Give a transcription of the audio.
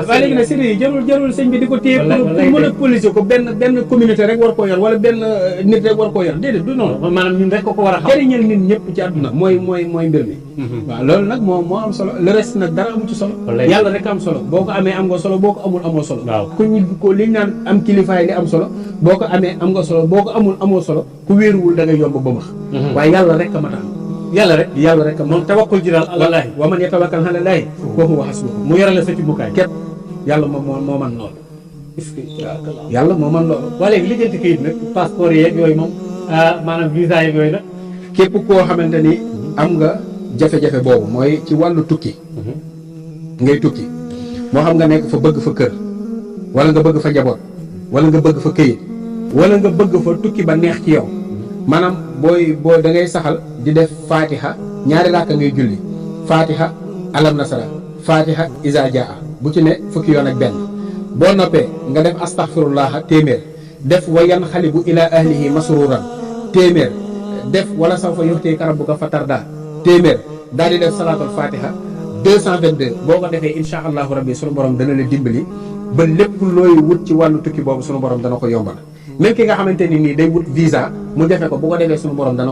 waaye léegi nag sëriñ yi jarul sëñ bi di ko téye pour monopoliser ko benn communauté rek war koo yor wala benn nit rek war koo yor déedéet du noonu. maanaam ñun rek ko war a xam. jëriñal nit ñëpp ci àdduna mooy mbir mi. waaw loolu nag moo am solo le reste nag dara amu ci solo. yàlla rek am solo boo ko amee am nga solo boo ko amul amoo solo. waaw ku ñu ko liñ naan am kilifaay li am solo boo ko amee am nga solo boo ko amul amoo solo ku wéeruwul da ngay yomb ba max. waaye yàlla rek a mat a am. yàlla rek moom tawakkul ji daal alallaahi. wa man yatawakkal ala llaahi fa huwa hasbuh. mu yore la sa cumbukaay. képp yàlla moo man loolu. yàlla moo man loolu. waa léegi lijjanti kayit nag passeport yeeg yooyu moom maanaam visa yeeg yooyu nag. képp koo xamante ni am nga jafe-jafe boobu mooy ci wàllu tukki. ngay tukki moo xam nga nekk fa bëgg fa kër wala nga bëgg fa njaboot wala nga bëgg fa këyit wala nga bëgg fa tukki ba neex ci yow maanaam booy da ngay saxal di def fatiha ñaari raaka ngay julli fatiha alam nasara fatiha iza jaa bu ci ne fukki yoon ak benn boo noppee nga def astaghfirullah téeméer def wa yanxalibu ila ahlihi masruran téeméer def wala sawfa yu'tika rabbuka fatarda téeméer daal di def salaatul fatiha 222 boo ko defee insha allahu rabbi sunu borom dana la dimbali ba lépp looy wut ci wàllu tukki boobu sunu borom dana ko yombal même ki nga xamante ni nii day wut visa mu defe ko bu ko defee sunu borom dana